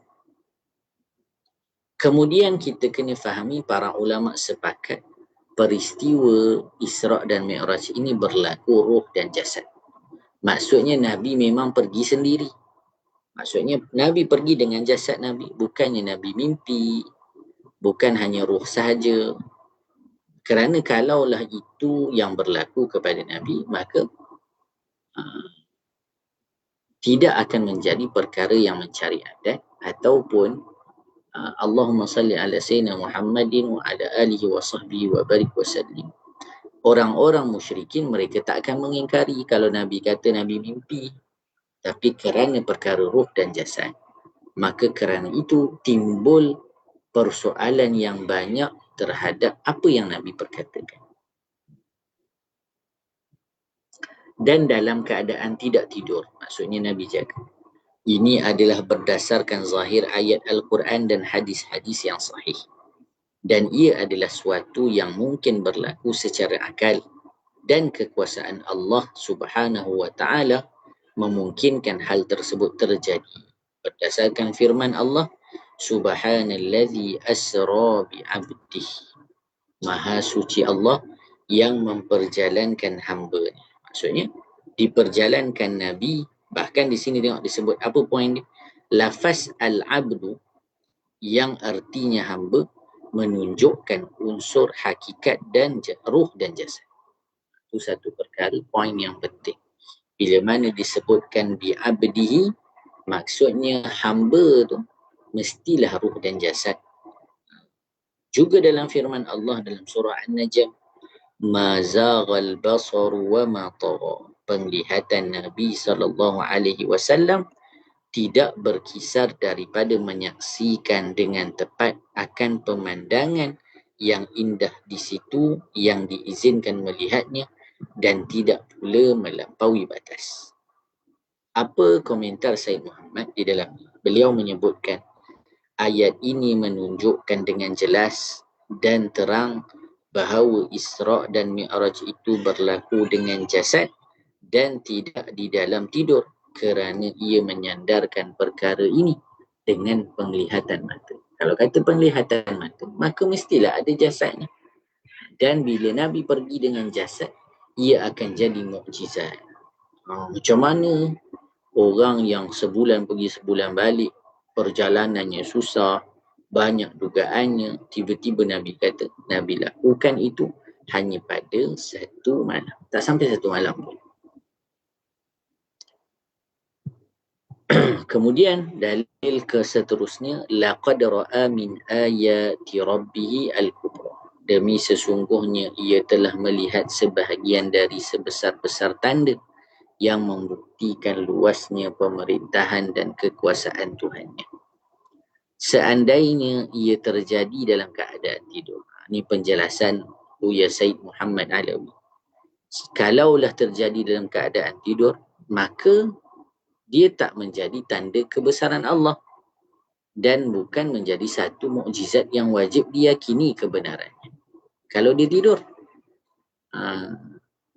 Kemudian kita kena fahami para ulama sepakat peristiwa Isra' dan Mi'raj ini berlaku ruh dan jasad. Maksudnya Nabi memang pergi sendiri. Maksudnya Nabi pergi dengan jasad Nabi. Bukannya Nabi mimpi. Bukan hanya ruh sahaja. Kerana kalaulah itu yang berlaku kepada Nabi, maka tidak akan menjadi perkara yang mencari adat ataupun Allahumma salli ala sayyidina Muhammadin wa ala alihi wa sahbihi wa barik wa sallim. Orang-orang musyrikin mereka tak akan mengingkari kalau Nabi kata Nabi mimpi. Tapi kerana perkara ruh dan jasad, maka kerana itu timbul persoalan yang banyak terhadap apa yang Nabi perkatakan. Dan dalam keadaan tidak tidur, maksudnya Nabi jaga. Ini adalah berdasarkan zahir ayat Al-Quran dan hadis-hadis yang sahih. Dan ia adalah suatu yang mungkin berlaku secara akal. Dan kekuasaan Allah Subhanahu wa ta'ala memungkinkan hal tersebut terjadi. Berdasarkan firman Allah, Subhanallazi asra bi'abdihi. Maha suci Allah yang memperjalankan hamba-Nya. Maksudnya, diperjalankan Nabi, bahkan di sini tengok disebut apa poin dia? Lafaz al-abdu yang artinya hamba menunjukkan unsur hakikat dan ruh dan jasad. Itu satu perkara, poin yang penting. Bila mana disebutkan bi'abdihi, maksudnya hamba tu mestilah ruh dan jasad. Juga dalam firman Allah dalam surah An-Najm, ma zaghal basar wa ma tagha. Penglihatan Nabi SAW tidak berkisar daripada menyaksikan dengan tepat akan pemandangan yang indah di situ yang diizinkan melihatnya dan tidak pula melampaui batas. Apa komentar Said Muhammad di dalam? Beliau menyebutkan ayat ini menunjukkan dengan jelas dan terang bahawa Isra' dan Mi'raj itu berlaku dengan jasad dan tidak di dalam tidur, kerana ia menyandarkan perkara ini dengan penglihatan mata. Kalau kata penglihatan mata, maka mestilah ada jasadnya. Dan bila Nabi pergi dengan jasad, ia akan jadi mukjizat. Macam mana orang yang sebulan pergi sebulan balik, perjalanannya susah, banyak dugaannya, tiba-tiba Nabi kata, Nabi lakukan itu hanya pada satu malam. Tak sampai satu malam pun. Kemudian dalil ke seterusnya, laqad ra'a min ayati rabbih al-kubra. Demi sesungguhnya ia telah melihat sebahagian dari sebesar-besar tanda yang membuktikan luasnya pemerintahan dan kekuasaan Tuhannya. Seandainya ia terjadi dalam keadaan tidur. Ini penjelasan Buya Said Muhammad Alawi. Kalaulah terjadi dalam keadaan tidur, maka dia tak menjadi tanda kebesaran Allah dan bukan menjadi satu mukjizat yang wajib diyakini kebenarannya. Kalau dia tidur,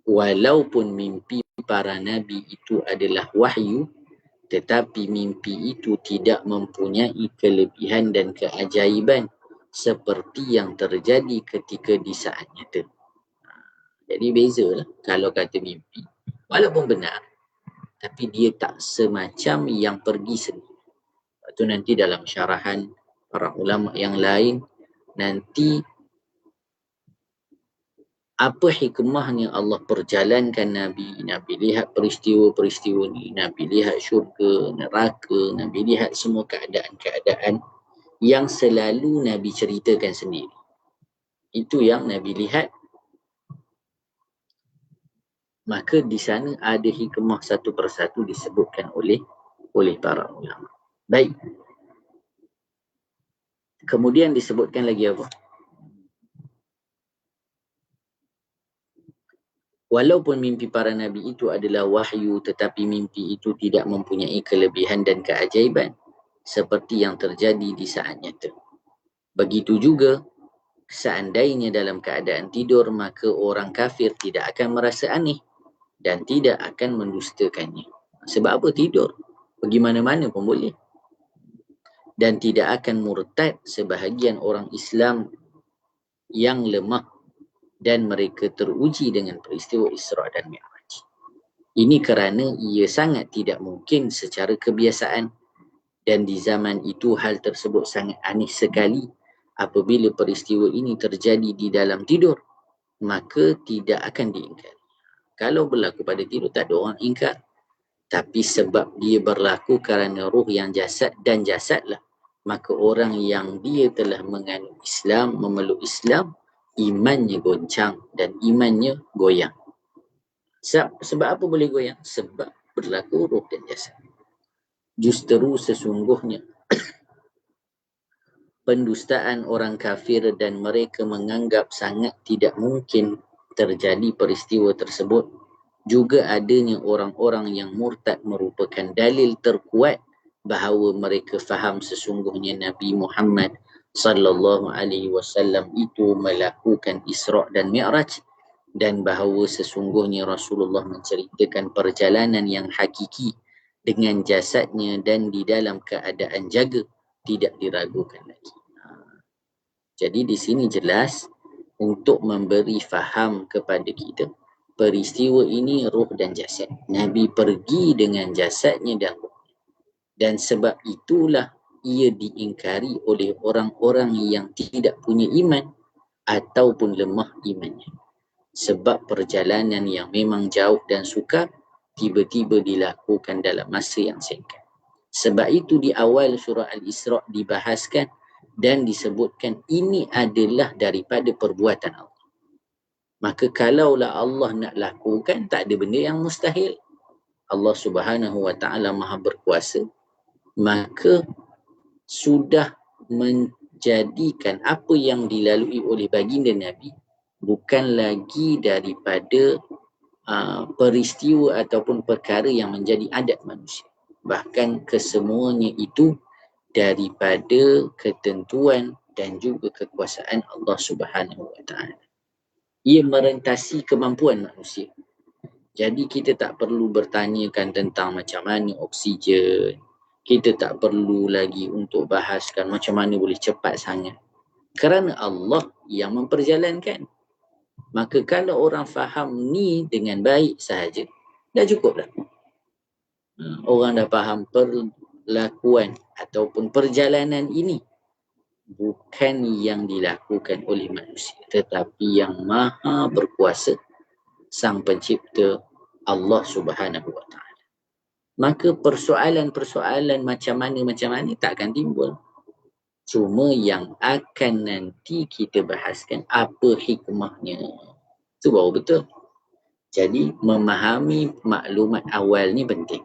walaupun mimpi para nabi itu adalah wahyu, tetapi mimpi itu tidak mempunyai kelebihan dan keajaiban seperti yang terjadi ketika di saat nyata. Jadi bezalah kalau kata mimpi, walaupun benar, tapi dia tak semacam yang pergi sendiri. Itu nanti dalam syarahan para ulama yang lain, nanti apa hikmahnya Allah perjalankan Nabi. Nabi lihat peristiwa-peristiwa ni, Nabi lihat syurga, neraka, Nabi lihat semua keadaan-keadaan yang selalu Nabi ceritakan sendiri. Itu yang Nabi lihat. Maka di sana ada hikmah satu persatu disebutkan oleh para ulama. Baik. Kemudian disebutkan lagi apa? Walaupun mimpi para nabi itu adalah wahyu, tetapi mimpi itu tidak mempunyai kelebihan dan keajaiban seperti yang terjadi di saat nyata. Begitu juga, seandainya dalam keadaan tidur, maka orang kafir tidak akan merasa aneh dan tidak akan mendustakannya. Sebab apa tidur? Pergi mana-mana pun boleh. Dan tidak akan murtad sebahagian orang Islam yang lemah dan mereka teruji dengan peristiwa Isra' dan Mi'raj. Ini kerana ia sangat tidak mungkin secara kebiasaan, dan di zaman itu hal tersebut sangat aneh sekali. Apabila peristiwa ini terjadi di dalam tidur, maka tidak akan diingkari. Kalau berlaku pada tidur, tak ada orang ingkar. Tapi sebab dia berlaku kerana ruh yang jasad dan jasadlah, maka orang yang dia telah menganut Islam, memeluk Islam, imannya goncang dan imannya goyang. Sebab apa boleh goyang? Sebab berlaku ruh dan jasad. Justeru sesungguhnya pendustaan orang kafir dan mereka menganggap sangat tidak mungkin terjadi peristiwa tersebut. Juga adanya orang-orang yang murtad merupakan dalil terkuat bahawa mereka faham sesungguhnya Nabi Muhammad sallallahu alaihi wasallam itu melakukan Isra' dan Mi'raj, dan bahawa sesungguhnya Rasulullah menceritakan perjalanan yang hakiki dengan jasadnya dan di dalam keadaan jaga, tidak diragukan lagi. Jadi di sini jelas untuk memberi faham kepada kita peristiwa ini ruh dan jasad. Nabi pergi dengan jasadnya dan ruh. Dan sebab itulah ia diingkari oleh orang-orang yang tidak punya iman ataupun lemah imannya. Sebab perjalanan yang memang jauh dan sukar tiba-tiba dilakukan dalam masa yang singkat. Sebab itu di awal surah Al-Isra' dibahaskan dan disebutkan ini adalah daripada perbuatan Allah. Maka kalaulah Allah nak lakukan, tak ada benda yang mustahil. Allah Subhanahu wa ta'ala maha berkuasa, maka sudah menjadikan apa yang dilalui oleh baginda Nabi bukan lagi daripada peristiwa ataupun perkara yang menjadi adat manusia. Bahkan kesemuanya itu daripada ketentuan dan juga kekuasaan Allah Subhanahu Wa Taala. Ia merentasi kemampuan manusia. Jadi kita tak perlu bertanyakan tentang macam mana oksigen. Kita tak perlu lagi untuk bahaskan macam mana boleh cepat sangat. Kerana Allah yang memperjalankan. Maka kalau orang faham ni dengan baik sahaja, dah cukup dah. Orang dah faham perlakuan ataupun perjalanan ini bukan yang dilakukan oleh manusia, tetapi yang maha berkuasa, sang pencipta Allah Subhanahu Wa Taala. Maka persoalan-persoalan macam mana tak akan timbul. Cuma yang akan nanti kita bahaskan apa hikmahnya. Itu baru betul. Jadi memahami maklumat awal ni penting.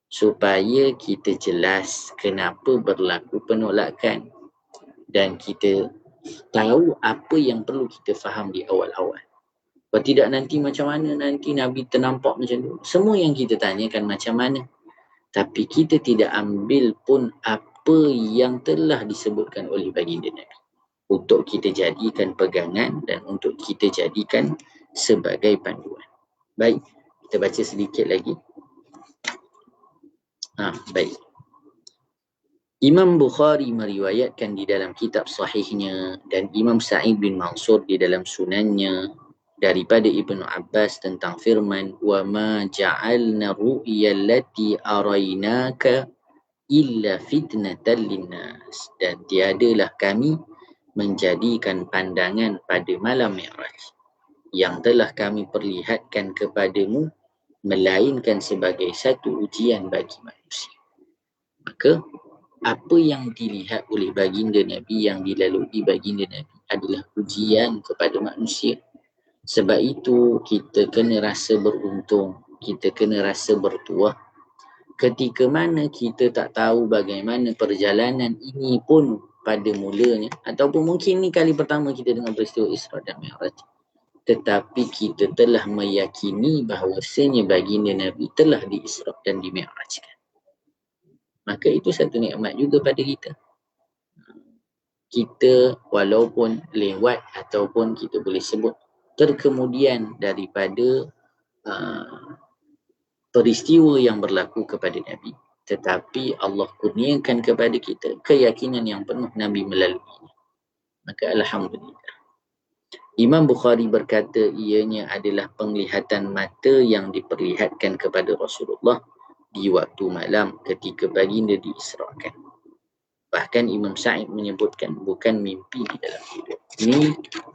Supaya kita jelas kenapa berlaku penolakan. Dan kita tahu apa yang perlu kita faham di awal-awal. Kalau tidak nanti macam mana nanti Nabi ternampak macam tu. Semua yang kita tanyakan macam mana. Tapi kita tidak ambil pun apa yang telah disebutkan oleh baginda Nabi. Untuk kita jadikan pegangan dan untuk kita jadikan sebagai panduan. Baik, kita baca sedikit lagi. Baik. Imam Bukhari meriwayatkan di dalam kitab sahihnya dan Imam Sa'id bin Mansur di dalam sunannya daripada Ibnu Abbas tentang firman wa ma ja'alna ru'ya allati araynaka illa fitnatan linnas, dan tiadalah kami menjadikan pandangan pada malam Mi'raj yang telah kami perlihatkan kepadamu melainkan sebagai satu ujian bagi manusia. Maka apa yang dilihat oleh baginda Nabi, yang dilalui baginda Nabi adalah ujian kepada manusia. Sebab itu kita kena rasa beruntung, kita kena rasa bertuah. Ketika mana kita tak tahu bagaimana perjalanan ini pun pada mulanya, ataupun mungkin ni kali pertama kita dengar peristiwa Isra dan Mi'raj, tetapi kita telah meyakini bahawasanya baginda Nabi telah di-Isra dan di-Mi'rajkan. Maka itu satu nikmat juga pada kita. Kita walaupun lewat ataupun kita boleh sebut terkemudian daripada peristiwa yang berlaku kepada Nabi, tetapi Allah kurniakan kepada kita keyakinan yang penuh Nabi melaluinya. Maka Alhamdulillah. Imam Bukhari berkata ianya adalah penglihatan mata yang diperlihatkan kepada Rasulullah di waktu malam ketika baginda diisrakan. Bahkan Imam Sa'id menyebutkan bukan mimpi di dalam tidur. Ini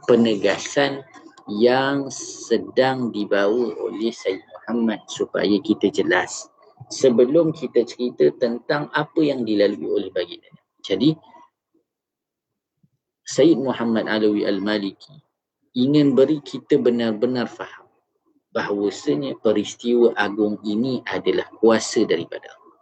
penegasan yang sedang dibawa oleh Sayyid Muhammad supaya kita jelas sebelum kita cerita tentang apa yang dilalui oleh baginda. Jadi Sayyid Muhammad Alawi Al-Maliki ingin beri kita benar-benar faham bahawasanya peristiwa agung ini adalah kuasa daripada Allah.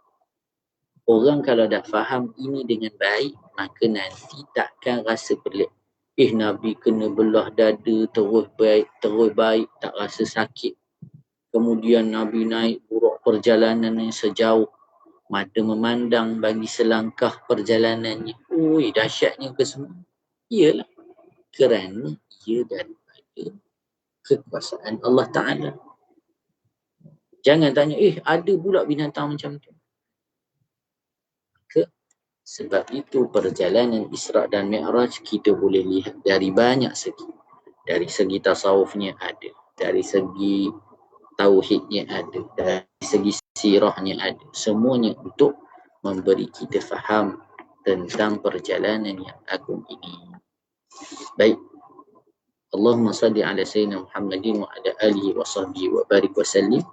Orang kalau dah faham ini dengan baik, maka nanti takkan rasa pelik. Nabi kena belah dada terus baik, tak rasa sakit. Kemudian Nabi naik buruk perjalanan yang sejauh, mata memandang bagi selangkah perjalanannya. Dahsyatnya ke semua. Iyalah, kerana ia daripada kekuasaan Allah Ta'ala. Jangan tanya, ada pula binatang macam tu. Sebab itu perjalanan Isra dan Mi'raj kita boleh lihat dari banyak segi. Dari segi tasawufnya ada, dari segi tauhidnya ada, dari segi sirahnya ada. Semuanya untuk memberi kita faham tentang perjalanan yang agung ini. Baik. Allahumma salli ala sayyidina Muhammadin wa ala alihi wa sahbihi wa barik wa sallim.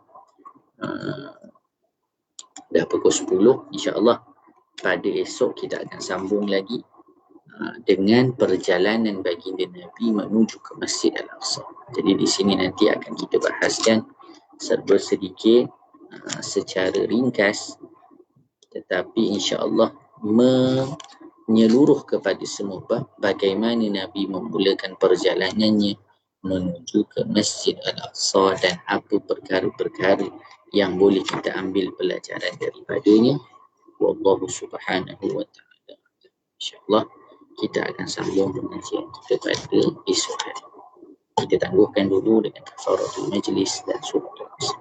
Dah pukul 10, insya-Allah pada esok kita akan sambung lagi dengan perjalanan baginda Nabi menuju ke Masjid Al-Aqsa. Jadi di sini nanti akan kita bahaskan serba sedikit secara ringkas, tetapi insya-Allah menyeluruh kepada semua bab bagaimana Nabi memulakan perjalanannya menuju ke Masjid Al-Aqsa dan apa perkara-perkara yang boleh kita ambil pelajaran daripadanya. Wallahu subhanahu wa ta'ala. InsyaAllah kita akan sambung pengajian kita pada esok hari. Kita tangguhkan dulu dengan kafaratul majlis dan surah Al-Asr.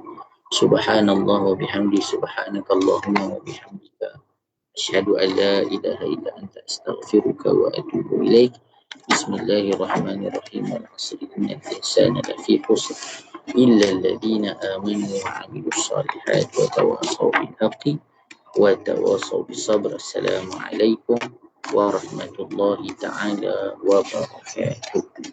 Subhanallah wa bihamdi, subhanakallahumma wa bihamdika, asyhadu an la ilaha illa anta, astaghfiruka wa atubu ilaik. Bismillahirrahmanirrahim. Wal 'asri innal insana lafi khusr illa alladhina amanu wa 'amilus shalihat wa tawassaw bil haqqi wa tawassaw bis sabr. Assalamualaikum warahmatullahi taala wabarakatuh.